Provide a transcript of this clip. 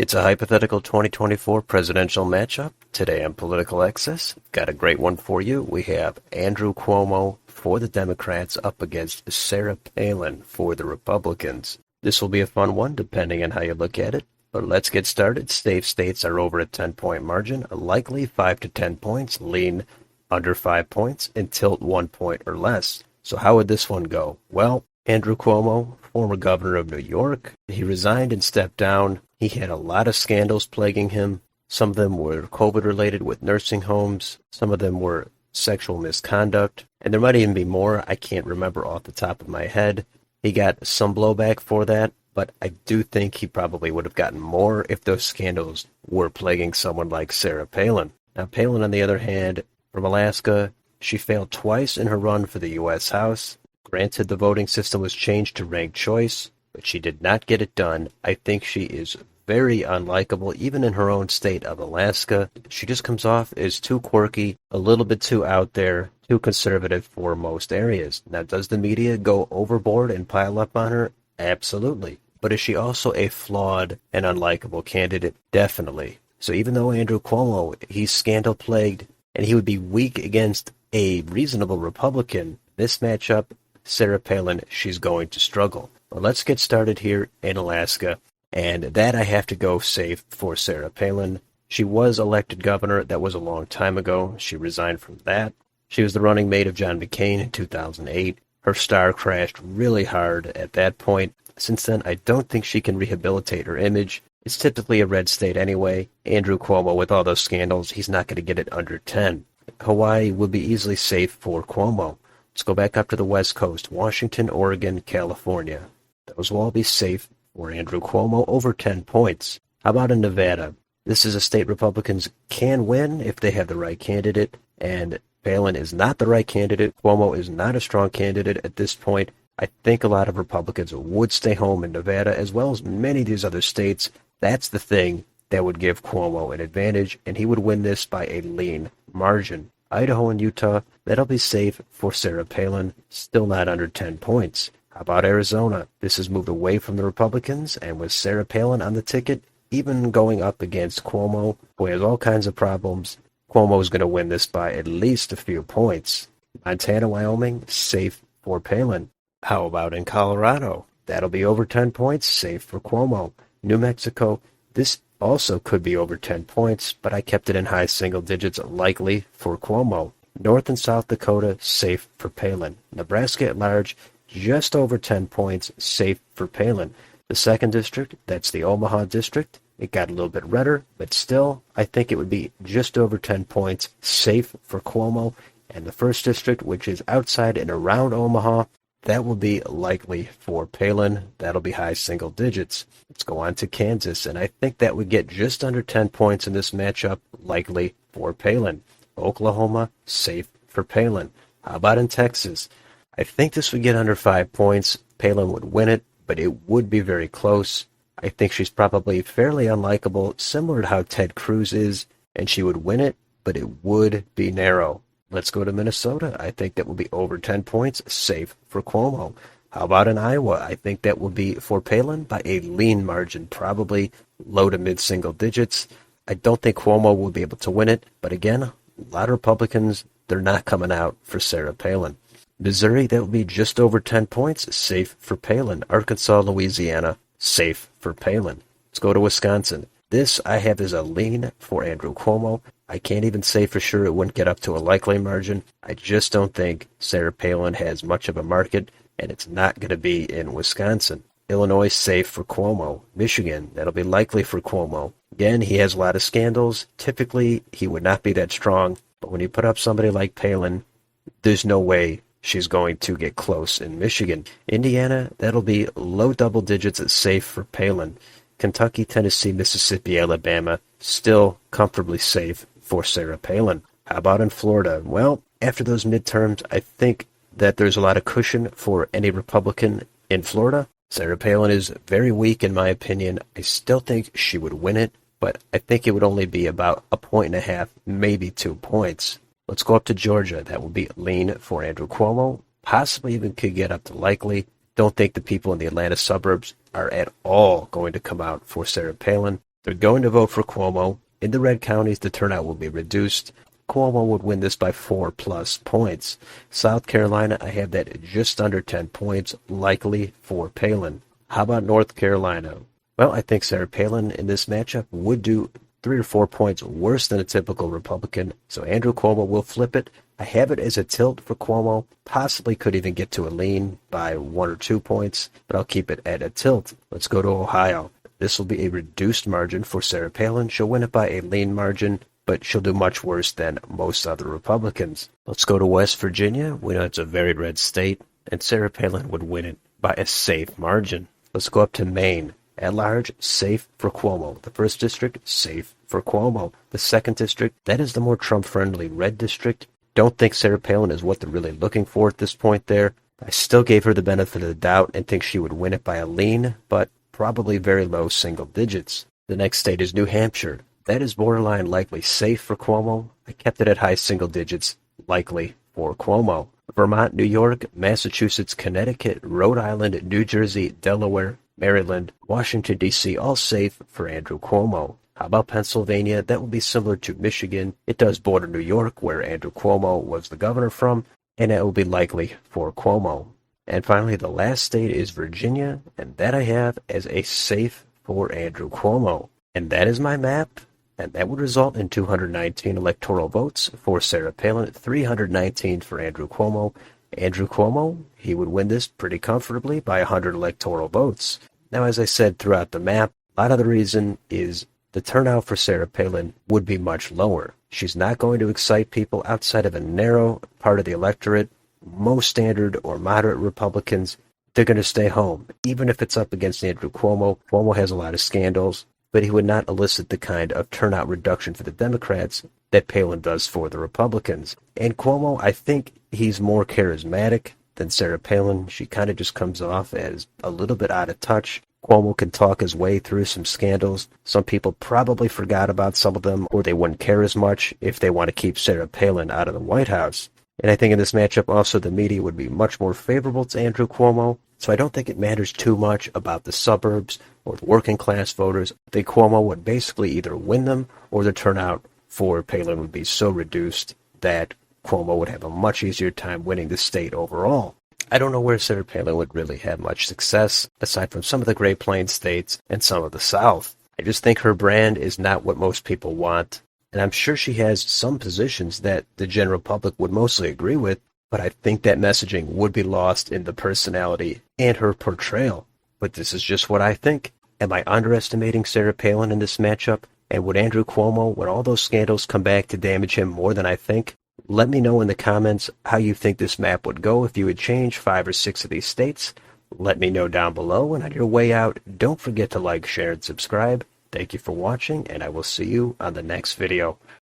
It's a hypothetical 2024 presidential matchup. Today on Political Access, got a great one for you. We have Andrew Cuomo for the Democrats up against Sarah Palin for the Republicans. This will be a fun one depending on how you look at it. But let's get started. Safe states are over a 10-point margin, likely 5 to 10 points, lean under 5 points, and tilt 1 point or less. So how would this one go? Well, Andrew Cuomo, former governor of New York, he resigned and stepped down. He had a lot of scandals plaguing him. Some of them were COVID-related with nursing homes. Some of them were sexual misconduct. And there might even be more. I can't remember off the top of my head. He got some blowback for that, but I do think he probably would have gotten more if those scandals were plaguing someone like Sarah Palin. Now, Palin, on the other hand, from Alaska, she failed twice in her run for the U.S. House. Granted, the voting system was changed to ranked choice, but she did not get it done. I think she is very unlikable, even in her own state of Alaska. She just comes off as too quirky, a little bit too out there, too conservative for most areas. Now, does the media go overboard and pile up on her? Absolutely. But is she also a flawed and unlikable candidate? Definitely. So even though Andrew Cuomo, he's scandal-plagued, and he would be weak against a reasonable Republican, this matchup, Sarah Palin, she's going to struggle. But let's get started here in Alaska. And that I have to go safe for Sarah Palin. She was elected governor. That was a long time ago. She resigned from that. She was the running mate of John McCain in 2008. Her star crashed really hard at that point. Since then, I don't think she can rehabilitate her image. It's typically a red state anyway. Andrew Cuomo, with all those scandals, he's not going to get it under 10. Hawaii will be easily safe for Cuomo. Let's go back up to the West Coast. Washington, Oregon, California. Those will all be safe for Andrew Cuomo, over 10 points. How about in Nevada? This is a state Republicans can win if they have the right candidate, and Palin is not the right candidate. Cuomo is not a strong candidate at this point. I think a lot of Republicans would stay home in Nevada, as well as many of these other states. That's the thing that would give Cuomo an advantage, and he would win this by a lean margin. Idaho and Utah, that'll be safe for Sarah Palin, still not under 10 points. How about Arizona? This has moved away from the Republicans, and with Sarah Palin on the ticket, even going up against Cuomo, who has all kinds of problems, Cuomo is going to win this by at least a few points. Montana, Wyoming, safe for Palin. How about in Colorado? That'll be over 10 points, safe for Cuomo. New Mexico, this also could be over 10 points, but I kept it in high single digits, likely for Cuomo. North and South Dakota, safe for Palin. Nebraska at large, just over 10 points, safe for Palin. The second district, that's the Omaha district. It got a little bit redder, but still, I think it would be just over 10 points, safe for Cuomo. And the first district, which is outside and around Omaha, that will be likely for Palin. That'll be high single digits. Let's go on to Kansas, and I think that would get just under 10 points in this matchup, likely for Palin. Oklahoma, safe for Palin. How about in Texas? I think this would get under 5 points. Palin would win it, but it would be very close. I think she's probably fairly unlikable, similar to how Ted Cruz is, and she would win it, but it would be narrow. Let's go to Minnesota. I think that will be over 10 points, safe for Cuomo. How about in Iowa? I think that will be for Palin by a lean margin, probably low to mid-single digits. I don't think Cuomo will be able to win it, but again, a lot of Republicans, they're not coming out for Sarah Palin. Missouri, that will be just over 10 points, safe for Palin. Arkansas, Louisiana, safe for Palin. Let's go to Wisconsin. This I have as a lean for Andrew Cuomo. I can't even say for sure it wouldn't get up to a likely margin. I just don't think Sarah Palin has much of a market, and it's not going to be in Wisconsin. Illinois, safe for Cuomo. Michigan, that'll be likely for Cuomo. Again, he has a lot of scandals. Typically, he would not be that strong, but when you put up somebody like Palin, there's no way she's going to get close in Michigan. Indiana, that'll be low double digits, safe for Palin. Kentucky, Tennessee, Mississippi, Alabama, still comfortably safe for Sarah Palin. How about in Florida? Well, after those midterms, I think that there's a lot of cushion for any Republican in Florida. Sarah Palin is very weak in my opinion. I still think she would win it, but I think it would only be about 1.5 points, maybe 2 points. Let's go up to Georgia. That will be lean for Andrew Cuomo. Possibly even could get up to likely. Don't think the people in the Atlanta suburbs are at all going to come out for Sarah Palin. They're going to vote for Cuomo. In the red counties, the turnout will be reduced. Cuomo would win this by 4+ points. South Carolina, I have that at just under 10 points, likely for Palin. How about North Carolina? Well, I think Sarah Palin in this matchup would do 3 or 4 points worse than a typical Republican, so Andrew Cuomo will flip it. I have it as a tilt for Cuomo, possibly could even get to a lean by 1 or 2 points, but I'll keep it at a tilt. Let's go to Ohio. This will be a reduced margin for Sarah Palin. She'll win it by a lean margin, but she'll do much worse than most other Republicans. Let's go to West Virginia. We know it's a very red state, and Sarah Palin would win it by a safe margin. Let's go up to Maine. At large, safe for Cuomo. The first district, safe for Cuomo. The second district, that is the more Trump-friendly red district. Don't think Sarah Palin is what they're really looking for at this point there. I still gave her the benefit of the doubt and think she would win it by a lean, but probably very low single digits. The next state is New Hampshire. That is borderline likely safe for Cuomo. I kept it at high single digits, likely for Cuomo. Vermont, New York, Massachusetts, Connecticut, Rhode Island, New Jersey, Delaware, Maryland, Washington, D.C., all safe for Andrew Cuomo. How about Pennsylvania? That would be similar to Michigan. It does border New York, where Andrew Cuomo was the governor from, and it will be likely for Cuomo. And finally, the last state is Virginia, and that I have as a safe for Andrew Cuomo. And that is my map, and that would result in 219 electoral votes for Sarah Palin, 319 for Andrew Cuomo. Andrew Cuomo, he would win this pretty comfortably by 100 electoral votes. Now, as I said throughout the map, a lot of the reason is the turnout for Sarah Palin would be much lower. She's not going to excite people outside of a narrow part of the electorate. Most standard or moderate Republicans, they're going to stay home. Even if it's up against Andrew Cuomo, Cuomo has a lot of scandals, but he would not elicit the kind of turnout reduction for the Democrats that Palin does for the Republicans. And Cuomo, I think he's more charismatic than Sarah Palin. She kind of just comes off as a little bit out of touch. Cuomo can talk his way through some scandals. Some people probably forgot about some of them, or they wouldn't care as much if they want to keep Sarah Palin out of the White House. And I think in this matchup also the media would be much more favorable to Andrew Cuomo, so I don't think it matters too much about the suburbs or the working class voters. I think Cuomo would basically either win them, or the turnout for Palin would be so reduced that Cuomo would have a much easier time winning the state overall. I don't know where Sarah Palin would really have much success, aside from some of the Great Plains states and some of the South. I just think her brand is not what most people want, and I'm sure she has some positions that the general public would mostly agree with, but I think that messaging would be lost in the personality and her portrayal. But this is just what I think. Am I underestimating Sarah Palin in this matchup? And would Andrew Cuomo, would all those scandals come back to damage him more than I think? Let me know in the comments how you think this map would go if you would change 5 or 6 of these states. Let me know down below, and on your way out, don't forget to like, share, and subscribe. Thank you for watching, and I will see you on the next video.